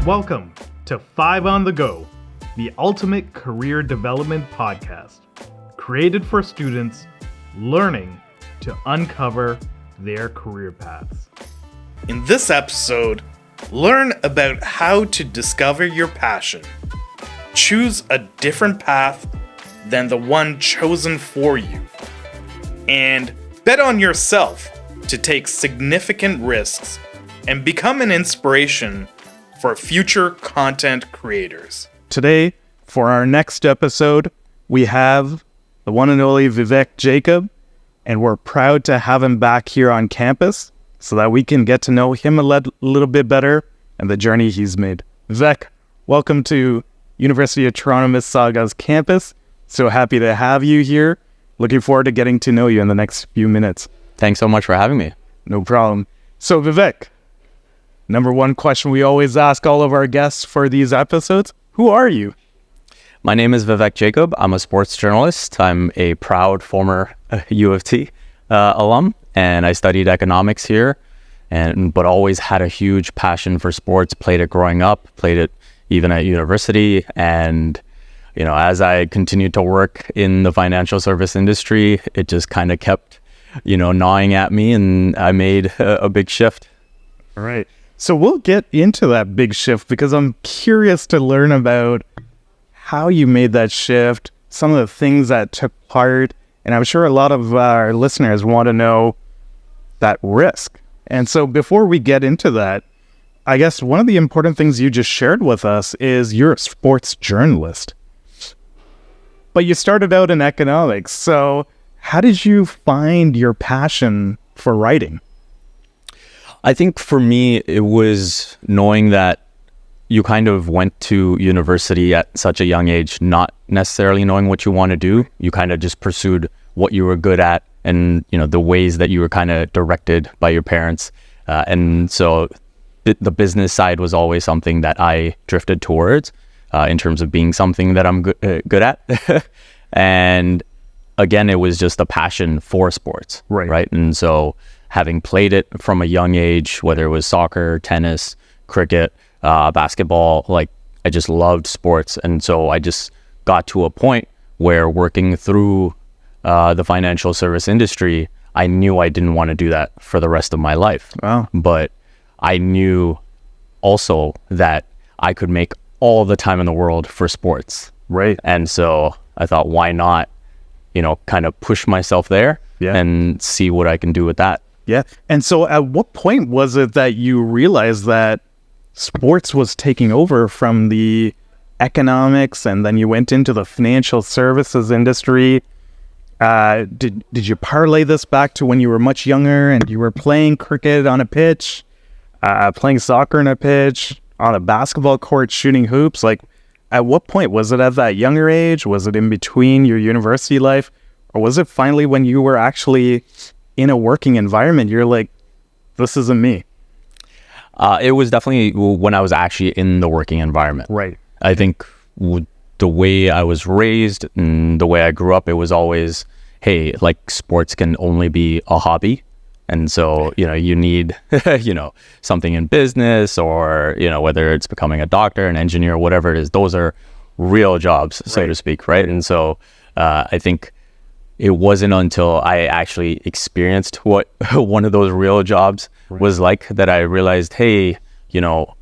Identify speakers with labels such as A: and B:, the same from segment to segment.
A: Welcome to 5 on the Go, the ultimate career development podcast, created for students learning to uncover their career paths.
B: In this episode, learn about how to discover your passion. Choose a different path than the one chosen for you. And bet on yourself to take significant risks and become an inspiration for future content creators.
A: Today, for our next episode, we have the one and only Vivek Jacob, and we're proud to have him back here on campus so that we can get to know him a little bit better and the journey he's made. Vivek, welcome to University of Toronto Mississauga's campus. So happy to have you here. Looking forward to getting to know you in the next few minutes.
C: Thanks so much for having me.
A: No problem. So Vivek, number one question we always ask all of our guests for these episodes, who are you?
C: My name is Vivek Jacob. I'm a sports journalist. I'm a proud former U of T alum, and I studied economics here, but always had a huge passion for sports, played it growing up, played it even at university. And, you know, as I continued to work in the financial service industry, it just kind of kept, gnawing at me, and I made a big shift.
A: All right. So we'll get into that big shift because I'm curious to learn about how you made that shift, some of the things that took part, and I'm sure a lot of our listeners want to know that risk. And so before we get into that, I guess one of the important things you just shared with us is you're a sports journalist. But you started out in economics, so how did you find your passion for writing?
C: I think for me, it was knowing that you kind of went to university at such a young age, not necessarily knowing what you want to do. You kind of just pursued what you were good at and, the ways that you were kind of directed by your parents. And so the business side was always something that I drifted towards in terms of being something that I'm good at. And again, it was just a passion for sports, right? And so having played it from a young age, whether it was soccer, tennis, cricket, basketball, I just loved sports. And so I just got to a point where working through the financial service industry, I knew I didn't want to do that for the rest of my life.
A: Wow.
C: But I knew also that I could make all the time in the world for sports.
A: Right.
C: And so I thought, why not, kind of push myself there and see what I can do with that.
A: Yeah. And so at what point was it that you realized that sports was taking over from the economics, and then you went into the financial services industry? Did you parlay this back to when you were much younger and you were playing cricket on a pitch, playing soccer on a pitch, on a basketball court, shooting hoops? At what point? Was it at that younger age? Was it in between your university life? Or was it finally when you were actually in a working environment, you're like, this isn't me?
C: It was definitely when I was actually in the working environment.
A: Right.
C: I think the way I was raised and the way I grew up, it was always, hey, sports can only be a hobby. And so, you need, something in business or, whether it's becoming a doctor, an engineer, whatever it is, those are real jobs, so to speak, right? And so I think it wasn't until I actually experienced what one of those real jobs was like that I realized, hey,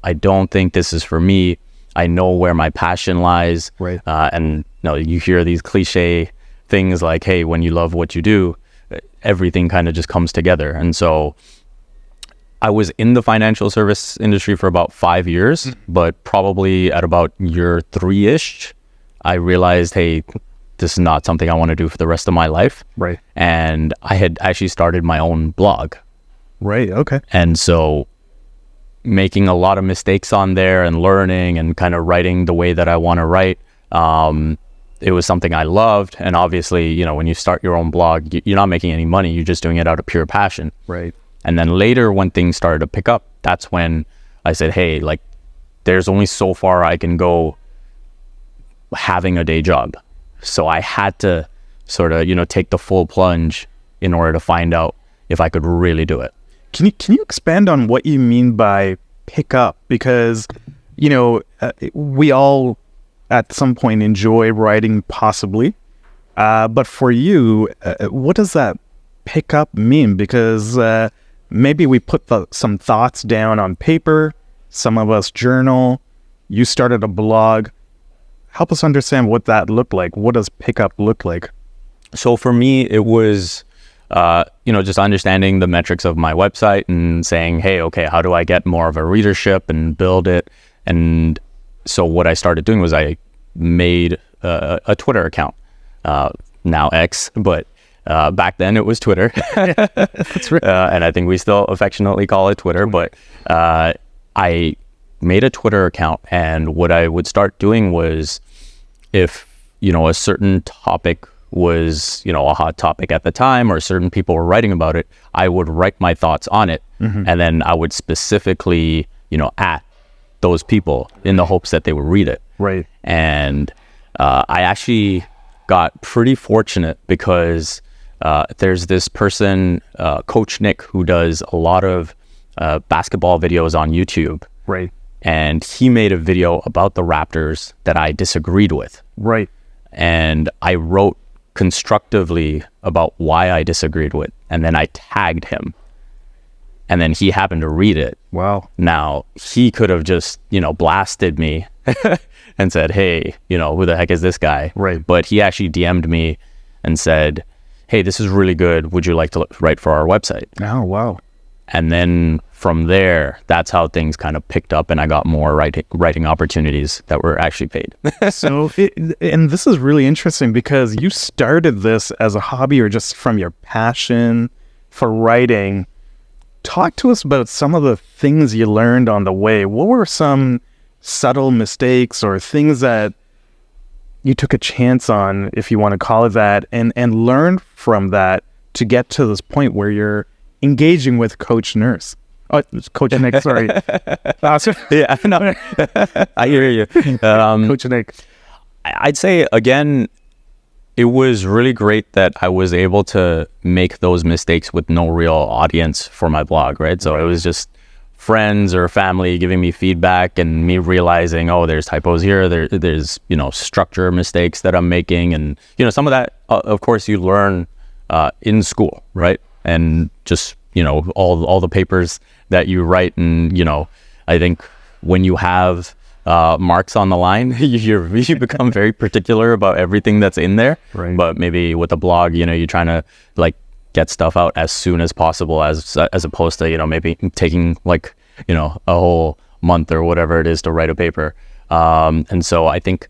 C: I don't think this is for me. I know where my passion lies.
A: Right.
C: And you hear these cliche things like, hey, when you love what you do, everything kind of just comes together. And so I was in the financial service industry for about 5 years, but probably at about year 3-ish, I realized, hey, this is not something I want to do for the rest of my life.
A: Right.
C: And I had actually started my own blog.
A: Right. Okay.
C: And so making a lot of mistakes on there and learning and kind of writing the way that I want to write, it was something I loved. And obviously, when you start your own blog, you're not making any money. You're just doing it out of pure passion.
A: Right.
C: And then later when things started to pick up, that's when I said, hey, there's only so far I can go having a day job. So I had to sort of, take the full plunge in order to find out if I could really do it.
A: Can you expand on what you mean by pick up? Because, we all at some point enjoy writing, possibly. But for you, what does that pick up mean? Because maybe we put some thoughts down on paper, some of us journal, you started a blog. Help us understand what that looked like. What does pickup look like?
C: So for me, it was, just understanding the metrics of my website and saying, hey, okay, how do I get more of a readership and build it? And so what I started doing was I made a Twitter account, now X, but back then it was Twitter.
A: That's right.
C: And I think we still affectionately call it Twitter, but I made a Twitter account, and what I would start doing was, if, a certain topic was, a hot topic at the time, or certain people were writing about it, I would write my thoughts on it. And then I would specifically, at those people in the hopes that they would read it.
A: Right.
C: And I actually got pretty fortunate because there's this person, Coach Nick, who does a lot of basketball videos on YouTube.
A: Right.
C: And he made a video about the Raptors that I disagreed with.
A: Right.
C: And I wrote constructively about why I disagreed with, and then I tagged him. And then he happened to read it.
A: Wow.
C: Now, he could have just, blasted me and said, hey, who the heck is this guy?
A: Right.
C: But he actually DM'd me and said, hey, this is really good. Would you like to write for our website?
A: Oh, wow.
C: And then from there, that's how things kind of picked up, and I got more writing opportunities that were actually paid.
A: And this is really interesting because you started this as a hobby or just from your passion for writing. Talk to us about some of the things you learned on the way. What were some subtle mistakes or things that you took a chance on, if you want to call it that, and learned from that to get to this point where you're engaging with Coach Nick, sorry.
C: Yeah, no, I hear you.
A: Coach Nick.
C: I'd say, again, it was really great that I was able to make those mistakes with no real audience for my blog, right? So it was just friends or family giving me feedback and me realizing, oh, there's typos here, there's structure mistakes that I'm making, and some of that, of course, you learn in school, right? And just all the papers that you write, and I think when you have marks on the line, you become very particular about everything that's in there.
A: Right.
C: But maybe with a blog, you're trying to get stuff out as soon as possible, as opposed to maybe taking a whole month or whatever it is to write a paper. And so I think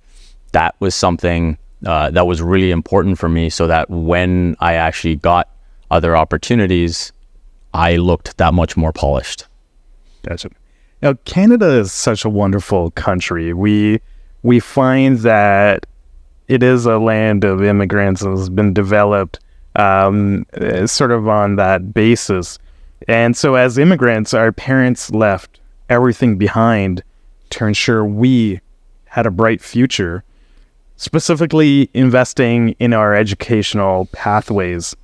C: that was something that was really important for me, so that when I actually got other opportunities, I looked that much more polished.
A: Gotcha. Now, Canada is such a wonderful country. We find that it is a land of immigrants and has been developed sort of on that basis. And so as immigrants, our parents left everything behind to ensure we had a bright future, specifically investing in our educational pathways.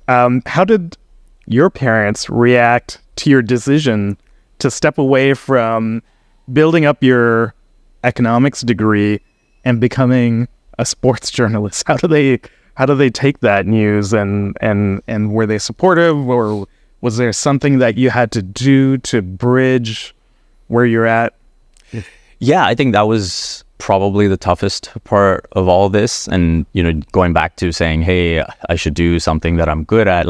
A: How did your parents react to your decision to step away from building up your economics degree and becoming a sports journalist? How do they take that news, and were they supportive, or was there something that you had to do to bridge where you're at?
C: Yeah, I think that was probably the toughest part of all this. And, going back to saying, hey, I should do something that I'm good at,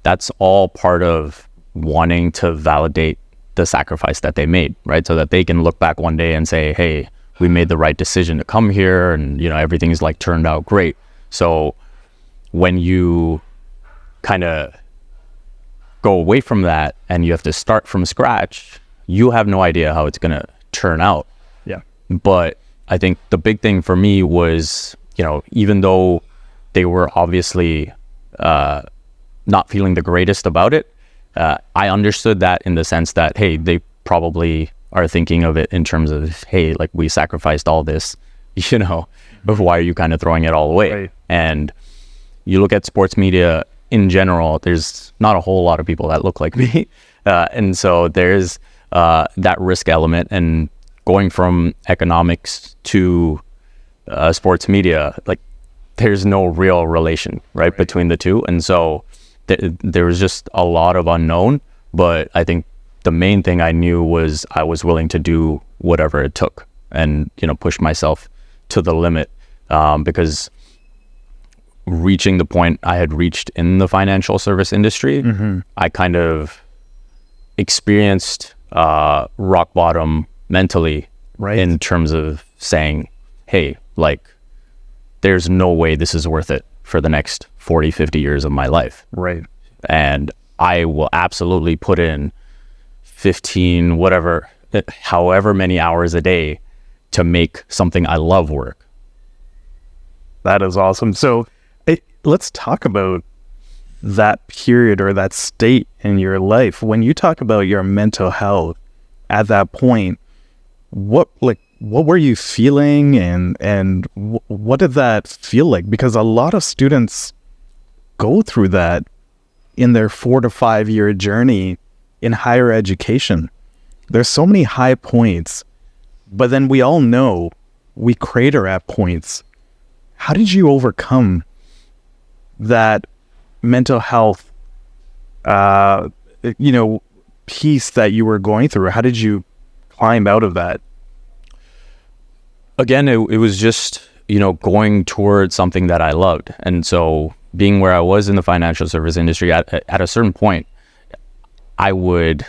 C: that's all part of wanting to validate the sacrifice that they made, right? So that they can look back one day and say, hey, we made the right decision to come here, and, everything's turned out great. So when you kind of go away from that and you have to start from scratch, you have no idea how it's going to turn out.
A: Yeah.
C: But I think the big thing for me was, even though they were obviously not feeling the greatest about it, I understood that in the sense that, hey, they probably are thinking of it in terms of, hey, we sacrificed all this, but why are you kind of throwing it all away?
A: Right.
C: And you look at sports media in general, there's not a whole lot of people that look like me. And so there's that risk element. And going from economics to sports media, like there's no real relation, right, between the two. And so there was just a lot of unknown, but I think the main thing I knew was I was willing to do whatever it took and, push myself to the limit, because reaching the point I had reached in the financial service industry, I kind of experienced rock bottom mentally,
A: Right.
C: in terms of saying, hey, like, there's no way this is worth it for the next 40, 50 years of my life.
A: Right.
C: And I will absolutely put in 15, however many hours a day to make something I love work.
A: That is awesome. So let's talk about that period or that state in your life. When you talk about your mental health at that point, what were you feeling, and what did that feel like? Because a lot of students go through that in their 4 to 5 year journey in higher education. There's so many high points, but then we all know we crater at points. How did you overcome that mental health, piece that you were going through? How did you climb out of that?
C: Again, it was just, going towards something that I loved. And so being where I was in the financial service industry, at a certain point, I would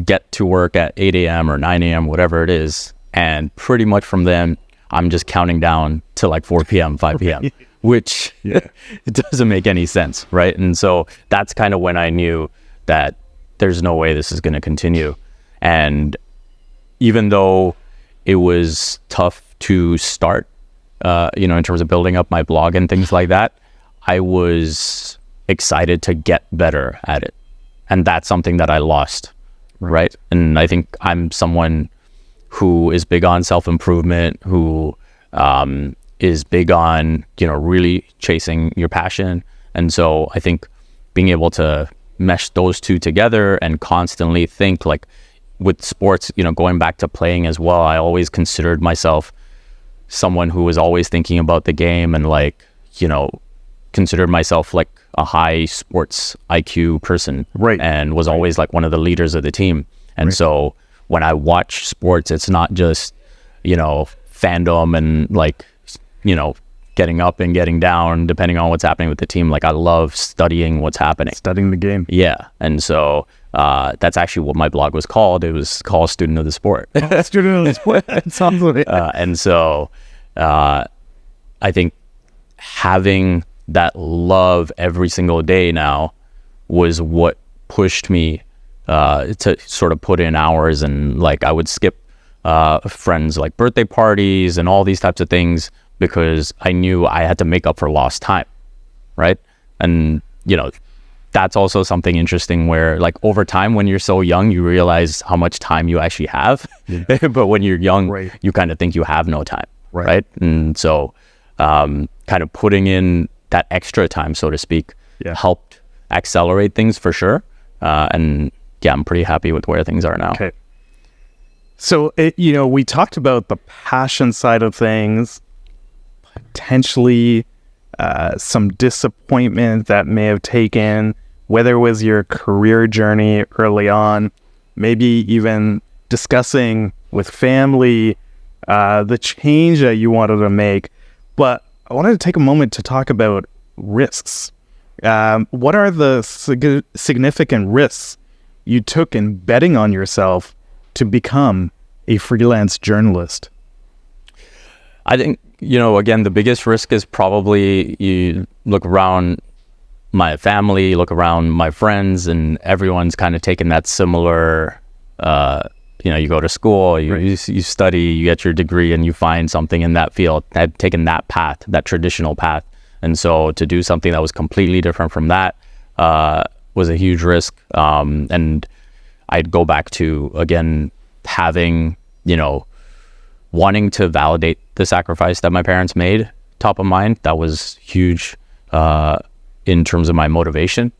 C: get to work at 8 a.m. or 9 a.m., whatever it is. And pretty much from then, I'm just counting down to like 4 p.m., 5 p.m., which it doesn't make any sense, right? And so that's kind of when I knew that there's no way this is going to continue. And even though it was tough to start, in terms of building up my blog and things like that, I was excited to get better at it. And that's something that I lost, right? And I think I'm someone who is big on self-improvement, who is big on, really chasing your passion. And so I think being able to mesh those two together and constantly think, like with sports, going back to playing as well, I always considered myself someone who was always thinking about the game and considered myself like a high sports IQ person,
A: Right.
C: And was always like one of the leaders of the team. And so when I watch sports, it's not just, fandom and getting up and getting down depending on what's happening with the team. Like I love studying what's happening.
A: Studying the game.
C: Yeah. And so that's actually what my blog was called. It was called Student of the Sport.
A: Student of the sport. It sounds like it.
C: And so I think having that love every single day now was what pushed me to sort of put in hours, and like I would skip friends like birthday parties and all these types of things because I knew I had to make up for lost time, right? And that's also something interesting where like over time when you're so young you realize how much time you actually have. But when you're young,
A: Right.
C: you kind of think you have no time,
A: Right.
C: right? And so kind of putting in that extra time, so to speak, helped accelerate things for sure. And yeah, I'm pretty happy with where things are now.
A: Okay. So, we talked about the passion side of things, potentially some disappointment that may have taken, whether it was your career journey early on, maybe even discussing with family the change that you wanted to make. But I wanted to take a moment to talk about risks. What are the significant risks you took in betting on yourself to become a freelance journalist?
C: I think, again, the biggest risk is probably you look around my family, look around my friends, and everyone's kind of taken that similar, you go to school, you study, you get your degree, and you find something in that field. I'd taken that path, that traditional path. And so to do something that was completely different from that was a huge risk. And I'd go back to, again, having, wanting to validate the sacrifice that my parents made top of mind. That was huge in terms of my motivation.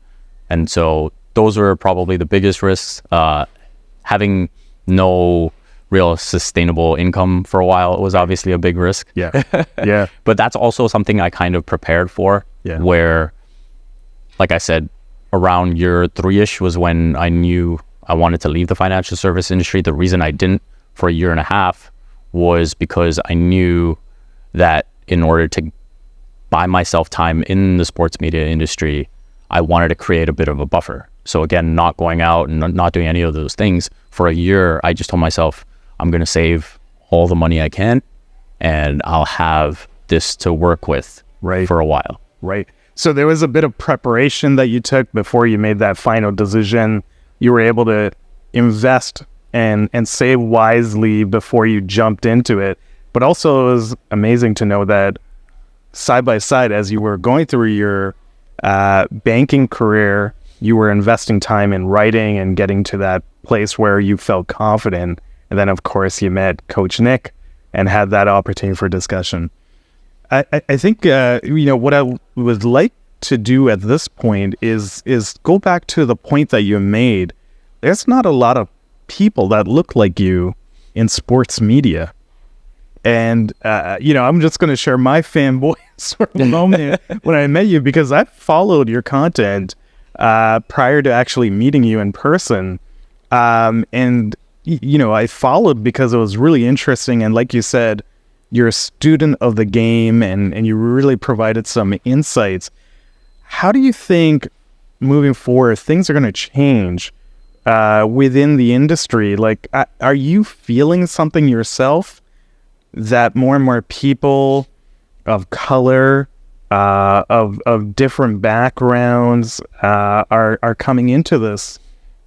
C: And so those were probably the biggest risks. Having no real sustainable income for a while. It was obviously a big risk.
A: Yeah. Yeah.
C: But that's also something I kind of prepared for, where, like I said, around year 3-ish was when I knew I wanted to leave the financial service industry. The reason I didn't for a year and a half was because I knew that in order to buy myself time in the sports media industry, I wanted to create a bit of a buffer. So again, not going out and not doing any of those things for a year, I just told myself, I'm going to save all the money I can and I'll have this to work with for a while.
A: Right. So there was a bit of preparation that you took before you made that final decision. You were able to invest and save wisely before you jumped into it. But also it was amazing to know that side by side, as you were going through your banking career, you were investing time in writing and getting to that place where you felt confident. And then, of course, you met Coach Nick and had that opportunity for discussion. I think, what I would like to do at this point is go back to the point that you made. There's not a lot of people that look like you in sports media. And, I'm just going to share my fanboy sort of moment when I met you, because I followed your content prior to actually meeting you in person. And I followed because it was really interesting. And like you said, you're a student of the game and you really provided some insights. How do you think moving forward, things are going to change within the industry? Like, are you feeling something yourself that more and more people of color, of different backgrounds are coming into this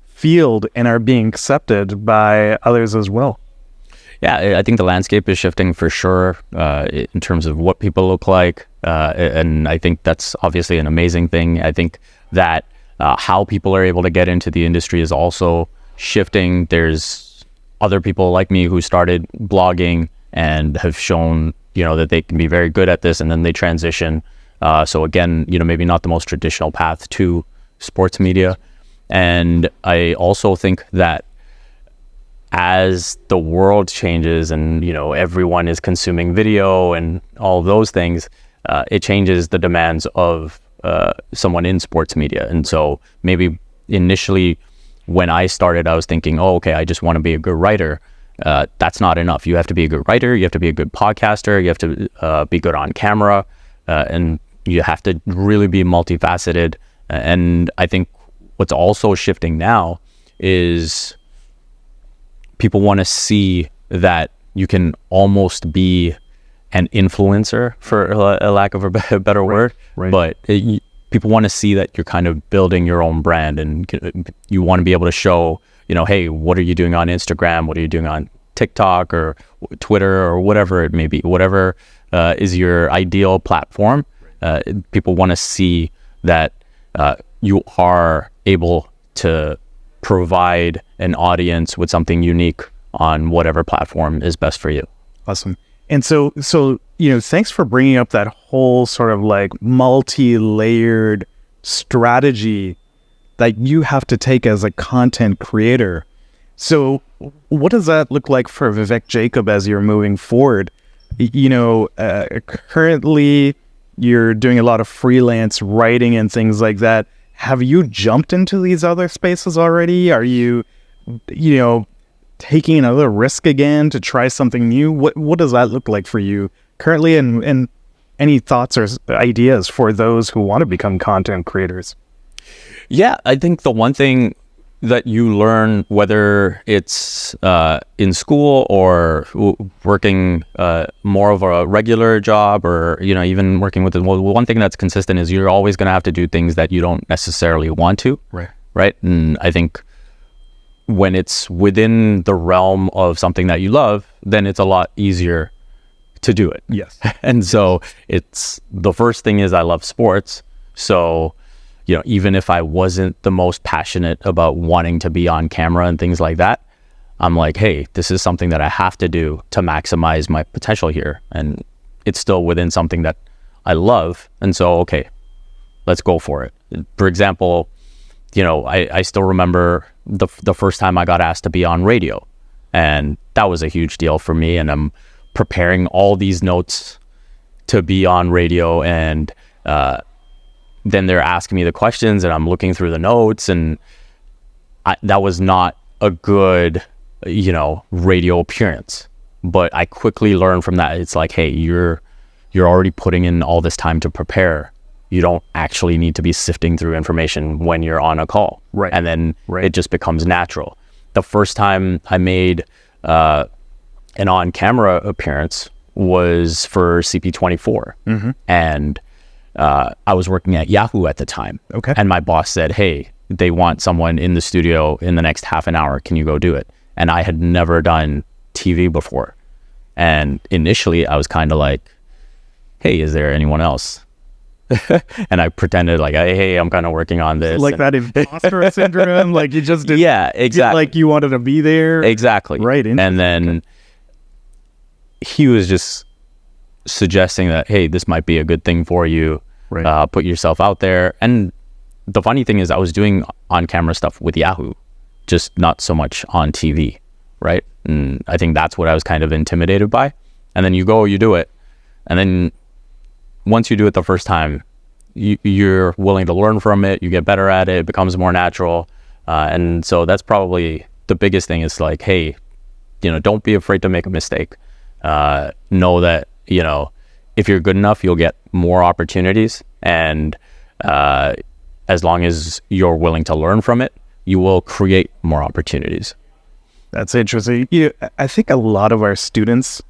A: field and are being accepted by others as well?
C: Yeah, I think the landscape is shifting for sure in terms of what people look like. And I think that's obviously an amazing thing. I think that how people are able to get into the industry is also shifting. There's other people like me who started blogging and have shown, that they can be very good at this, and then they transition. So again, maybe not the most traditional path to sports media. And I also think that as the world changes and, everyone is consuming video and all those things, it changes the demands of someone in sports media. And so maybe initially when I started, I was thinking, I just want to be a good writer. That's not enough. You have to be a good writer. You have to be a good podcaster. You have to be good on camera. And you have to really be multifaceted. And I think what's also shifting now is people want to see that you can almost be an influencer, for a lack of a better word.
A: Right.
C: But people want to see that you're kind of building your own brand, and you want to be able to show, hey, what are you doing on Instagram? What are you doing on TikTok or Twitter or whatever it may be? Whatever is your ideal platform. People want to see that you are able to provide an audience with something unique on whatever platform is best for you.
A: Awesome. And so thanks for bringing up that whole sort of like multi-layered strategy that you have to take as a content creator. So what does that look like for Vivek Jacob as you're moving forward? Currently you're doing a lot of freelance writing and things like that. Have you jumped into these other spaces already? Are you, taking another risk again to try something new? What does that look like for you currently? And any thoughts or ideas for those who want to become content creators?
C: Yeah, I think the one thing that you learn, whether it's in school or working more of a regular job, or even working with one thing that's consistent is you're always going to have to do things that you don't necessarily want to. Right. And I think when it's within the realm of something that you love, then it's a lot easier to do it.
A: Yes.
C: And so it's the first thing is I love sports. So even if I wasn't the most passionate about wanting to be on camera and things like that, I'm like, hey, this is something that I have to do to maximize my potential here. And it's still within something that I love. And so, okay, let's go for it. For example, I still remember the first time I got asked to be on radio. And that was a huge deal for me. And I'm preparing all these notes to be on radio, and then they're asking me the questions and I'm looking through the notes, and that was not a good, radio appearance. But I quickly learned from that. It's like, hey, you're already putting in all this time to prepare. You don't actually need to be sifting through information when you're on a call.
A: Right.
C: And then it just becomes natural. The first time I made an on-camera appearance was for CP24. And I was working at Yahoo at the time.
A: Okay.
C: And my boss said, hey, they want someone in the studio in the next half an hour. Can you go do it? And I had never done TV before. And initially I was kind of like, hey, is there anyone else? And I pretended like, hey, I'm kind of working on this.
A: Like that imposter syndrome, like you just didn't,
C: yeah, exactly.
A: like you wanted to be there.
C: Exactly.
A: Right.
C: And then he was just suggesting that, hey, this might be a good thing for you.
A: Right.
C: Put yourself out there. And the funny thing is I was doing on-camera stuff with Yahoo, just not so much on TV, right? And I think that's what I was kind of intimidated by. And then you go, you do it. And then once you do it the first time, you're willing to learn from it. You get better at it. It becomes more natural. And so that's probably the biggest thing is like, hey, don't be afraid to make a mistake. Know that, if you're good enough, you'll get more opportunities. And as long as you're willing to learn from it, you will create more opportunities.
A: That's interesting. I think a lot of our students,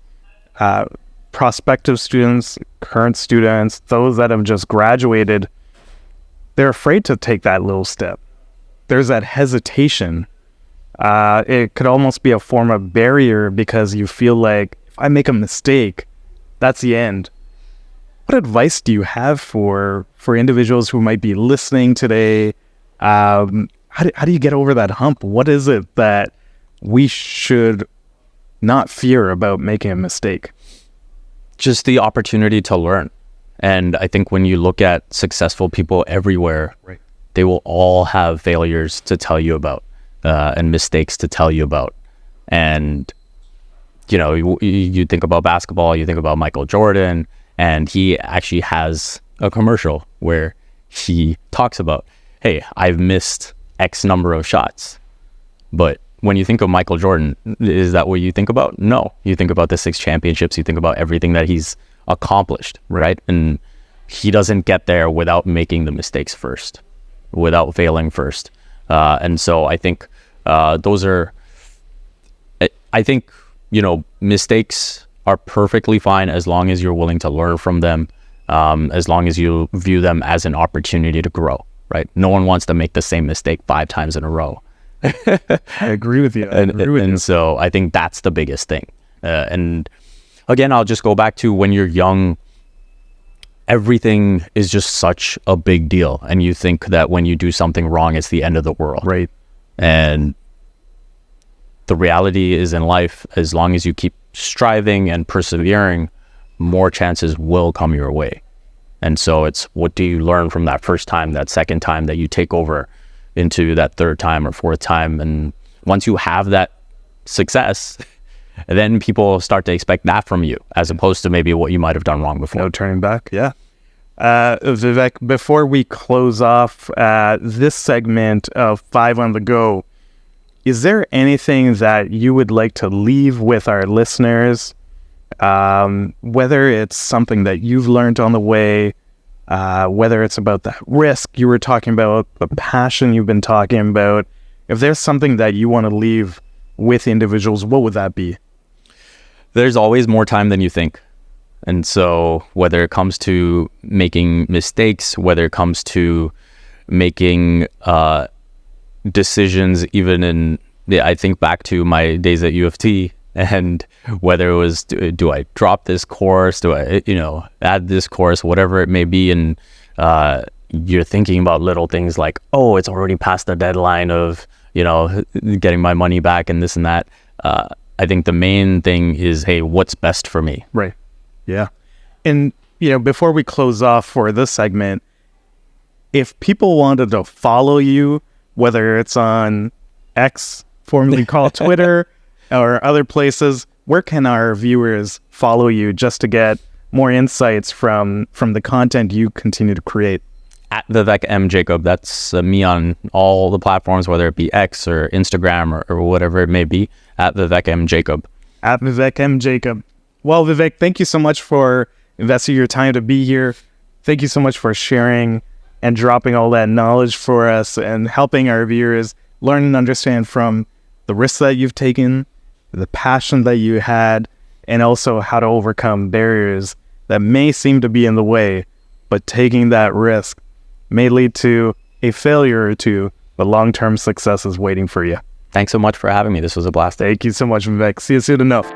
A: prospective students, current students, those that have just graduated, they're afraid to take that little step. There's that hesitation. It could almost be a form of barrier because you feel like if I make a mistake, that's the end. What advice do you have for individuals who might be listening today? How do you get over that hump? What is it that we should not fear about making a mistake?
C: Just the opportunity to learn. And I think when you look at successful people everywhere,
A: right,
C: they will all have failures to tell you about and mistakes to tell you about. And, you think about basketball, you think about Michael Jordan, and he actually has a commercial where he talks about, hey, I've missed X number of shots. But when you think of Michael Jordan, is that what you think about? No. You think about the 6 championships. You think about everything that he's accomplished, right? And he doesn't get there without making the mistakes first, without failing first. And so I think mistakes are perfectly fine as long as you're willing to learn from them, as long as you view them as an opportunity to grow, right? No one wants to make the same mistake 5 times in a row.
A: I agree with you.
C: And so I think that's the biggest thing. And again, I'll just go back to when you're young, everything is just such a big deal. And you think that when you do something wrong, it's the end of the world.
A: Right.
C: And the reality is in life, as long as you keep striving and persevering, more chances will come your way. And so it's what do you learn from that first time, that second time that you take over into that third time or fourth time. And once you have that success, then people start to expect that from you, as opposed to maybe what you might have done wrong before.
A: No turning back. Yeah. Vivek, before we close off this segment of 5 on the Go, is there anything that you would like to leave with our listeners? Whether it's something that you've learned on the way, whether it's about that risk you were talking about, the passion you've been talking about, if there's something that you want to leave with individuals, what would that be?
C: There's always more time than you think. And so whether it comes to making mistakes, whether it comes to making decisions, even I think back to my days at U of T, and whether it was, do I drop this course? Do I, add this course, whatever it may be. And you're thinking about little things like, oh, it's already past the deadline of, getting my money back and this and that. I think the main thing is, hey, what's best for me?
A: Right. Yeah. And, before we close off for this segment, if people wanted to follow you, whether it's on X, formerly called Twitter, or other places, where can our viewers follow you just to get more insights from the content you continue to create?
C: At Vivek M. Jacob. That's me on all the platforms, whether it be X or Instagram or whatever it may be, at Vivek M. Jacob.
A: At Vivek M. Jacob. Well, Vivek, thank you so much for investing your time to be here. Thank you so much for sharing and dropping all that knowledge for us and helping our viewers learn and understand from the risks that you've taken, the passion that you had, and also how to overcome barriers that may seem to be in the way, but taking that risk may lead to a failure or two, but long-term success is waiting for you.
C: Thanks so much for having me. This was a blast.
A: Thank you so much, Vivek. See you soon enough.